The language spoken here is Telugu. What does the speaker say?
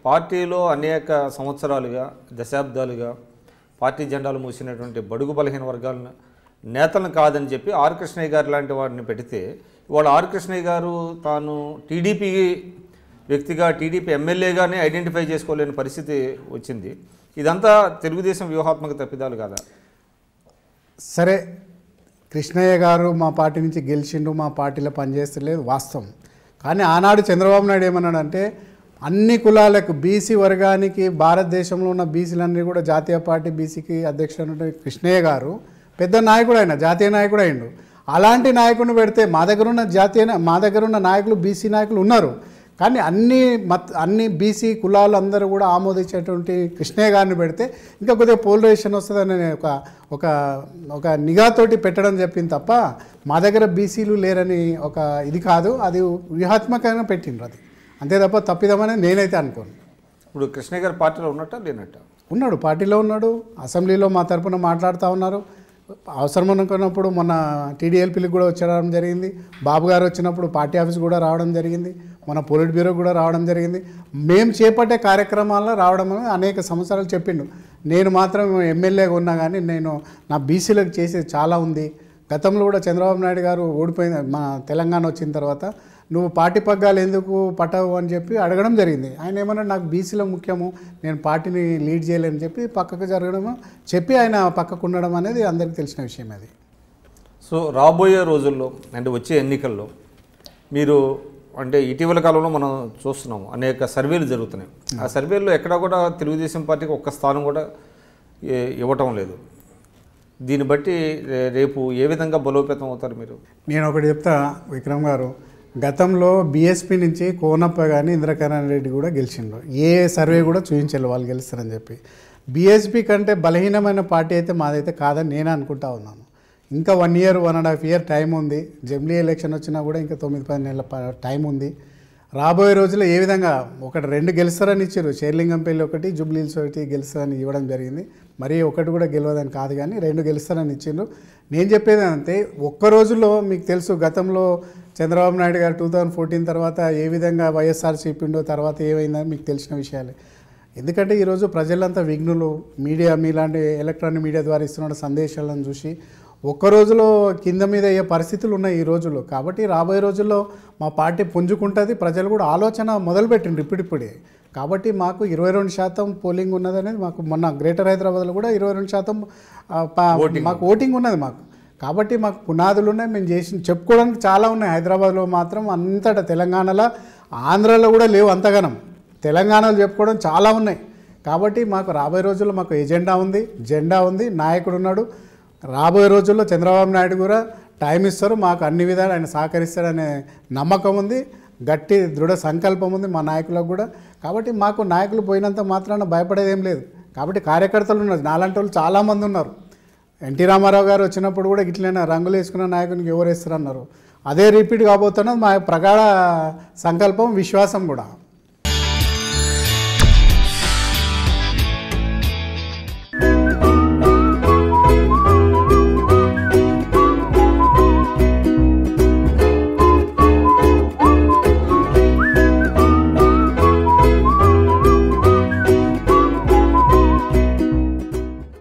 పార్టీలో అనేక సంవత్సరాలుగా దశాబ్దాలుగా పార్టీ జెండాలు మూసినటువంటి బడుగు బలహీన వర్గాలను నేతలను కాదని చెప్పి ఆర్ కృష్ణయ్య గారు లాంటి వారిని పెడితే ఇవాళ ఆర్ కృష్ణయ్య గారు తాను టీడీపీ వ్యక్తిగా టీడీపీ ఎమ్మెల్యేగానే ఐడెంటిఫై చేసుకోలేని పరిస్థితి వచ్చింది. ఇదంతా తెలుగుదేశం వ్యూహాత్మక తప్పిదాలు కాదా? సరే, కృష్ణయ్య గారు మా పార్టీ నుంచి గెలిచిండు, మా పార్టీలో పనిచేస్తలేదు వాస్తవం. కానీ ఆనాడు చంద్రబాబు నాయుడు ఏమన్నాడంటే అన్ని కులాలకు బీసీ వర్గానికి భారతదేశంలో ఉన్న బీసీలన్నీ కూడా జాతీయ పార్టీ బీసీకి అధ్యక్షుడు కృష్ణయ్య గారు పెద్ద నాయకుడు, ఆయన జాతీయ నాయకుడు అయిండు. అలాంటి నాయకుడిని పెడితే మా దగ్గర ఉన్న నాయకులు బీసీ నాయకులు ఉన్నారు. కానీ అన్ని బీసీ కులాలు అందరూ కూడా ఆమోదించేటువంటి కృష్ణయ్య గారిని పెడితే ఇంకా కొద్దిగా పోలరైజేషన్ వస్తుందని ఒక నిఘాతోటి పెట్టడం చెప్పింది తప్ప మా దగ్గర బీసీలు లేరని ఒక ఇది కాదు, అది వ్యూహాత్మకంగా పెట్టిండ్రు, అది అంతే తప్ప తప్పిదమని నేనైతే అనుకోను. ఇప్పుడు కృష్ణయ్య గారు పార్టీలో ఉన్నట్ట లేనట్ట? ఉన్నాడు, పార్టీలో ఉన్నాడు, అసెంబ్లీలో మా తరపున మాట్లాడుతూ ఉన్నారు. అవసరం అనుకున్నప్పుడు మొన్న టీడీఎల్పీలకు కూడా వచ్చడం జరిగింది, బాబు గారు వచ్చినప్పుడు పార్టీ ఆఫీస్ కూడా రావడం జరిగింది, మన పొలిట్ బ్యూరో కూడా రావడం జరిగింది. మేము చేపట్టే కార్యక్రమాల్లో రావడం అనేక సంవత్సరాలు చెప్పిండు. నేను మాత్రం ఎమ్మెల్యేగా ఉన్నా కానీ నేను నా బీసీలకు చేసేది చాలా ఉంది. గతంలో కూడా చంద్రబాబు నాయుడు గారు ఓడిపోయింది మన తెలంగాణ వచ్చిన తర్వాత, నువ్వు పార్టీ పగ్గాలు ఎందుకు పట్టవు అని చెప్పి అడగడం జరిగింది. ఆయన ఏమన్నా నాకు బీసీలో ముఖ్యము, నేను పార్టీని లీడ్ చేయలేని చెప్పి పక్కకు జరగడం చెప్పి ఆయన పక్కకు ఉండడం అనేది అందరికీ తెలిసిన విషయం అది. సో రాబోయే రోజుల్లో అంటే వచ్చే ఎన్నికల్లో మీరు అంటే ఇటీవల కాలంలో మనం చూస్తున్నాము అనేక సర్వేలు జరుగుతున్నాయి. ఆ సర్వేల్లో ఎక్కడా కూడా తెలుగుదేశం పార్టీకి ఒక్క స్థానం కూడా ఇవ్వటం లేదు. దీన్ని బట్టి రేపు ఏ విధంగా బలోపేతం అవుతారు మీరు? నేను ఒకటి చెప్తా విక్రమ్ గారు, గతంలో బీఎస్పీ నుంచి కోనప్ప కానీ ఇంద్రకరణ్ రెడ్డి కూడా గెలిచిండ్రు. ఏ సర్వే కూడా చూపించాలి వాళ్ళు గెలుస్తారని చెప్పి. బీఎస్పీ కంటే బలహీనమైన పార్టీ అయితే మాదైతే కాదని నేను అనుకుంటా ఉన్నాను. ఇంకా 1 year 1.5 year టైం ఉంది. జమిలీ ఎలక్షన్ వచ్చినా కూడా ఇంకా 9-10 నెలల టైం ఉంది. రాబోయే రోజుల్లో ఏ విధంగా 1-2 గెలుస్తారని ఇచ్చారు. షేర్లింగంపల్లి 1, జూబ్లీహిల్స్ 1 గెలుస్తారని ఇవ్వడం జరిగింది. మరి 1 కూడా గెలవదని కాదు, కానీ 2 గెలుస్తారని ఇచ్చిండ్రు. నేను చెప్పేది అంటే ఒక్క రోజుల్లో మీకు తెలుసు గతంలో చంద్రబాబు నాయుడు గారు 2014 తర్వాత ఏ విధంగా వైఎస్ఆర్సీపీ ఉండో తర్వాత ఏమైందని మీకు తెలిసిన విషయాలే. ఎందుకంటే ఈరోజు ప్రజలంతా విఘ్నులు, మీడియా మీలాంటి ఎలక్ట్రానిక్ మీడియా ద్వారా ఇస్తున్న సందేశాలను చూసి ఒక్క రోజులో కింద మీద అయ్యే పరిస్థితులు ఉన్నాయి ఈ రోజుల్లో. కాబట్టి రాబోయే రోజుల్లో మా పార్టీ పుంజుకుంటుంది, ప్రజలు కూడా ఆలోచన మొదలుపెట్టిండ్రు ఇప్పుడిప్పుడే. కాబట్టి మాకు 22% పోలింగ్ ఉన్నదనేది మాకు మొన్న గ్రేటర్ హైదరాబాద్లో కూడా 22% మాకు ఓటింగ్ ఉన్నది మాకు. కాబట్టి మాకు పునాదులు ఉన్నాయి, మేము చెప్పుకోవడానికి చాలా ఉన్నాయి. హైదరాబాద్లో మాత్రం అంతటా తెలంగాణలో ఆంధ్రాలో కూడా లేవు అంతగానం, తెలంగాణలో చెప్పుకోవడం చాలా ఉన్నాయి. కాబట్టి మాకు రాబోయే రోజుల్లో మాకు ఎజెండా ఉంది, జెండా ఉంది, నాయకుడు ఉన్నాడు. రాబోయే రోజుల్లో చంద్రబాబు నాయుడు కూడా టైం ఇస్తారు, మాకు అన్ని విధాలు ఆయన సహకరిస్తాడనే నమ్మకం ఉంది, గట్టి దృఢ సంకల్పం ఉంది మా నాయకులకు కూడా. కాబట్టి మాకు నాయకులు పోయినంత మాత్రాన భయపడేది ఏం లేదు. కాబట్టి కార్యకర్తలు ఉన్నారు, నాలాంటి వాళ్ళు చాలామంది ఉన్నారు. ఎన్టీ రామారావు గారు వచ్చినప్పుడు కూడా ఇట్లనే రంగులు వేసుకున్న నాయకునికి ఎవరు వేస్తారు అన్నారు. అదే రిపీట్ కాబోతున్నది మా ప్రగాఢ సంకల్పం, విశ్వాసం కూడా.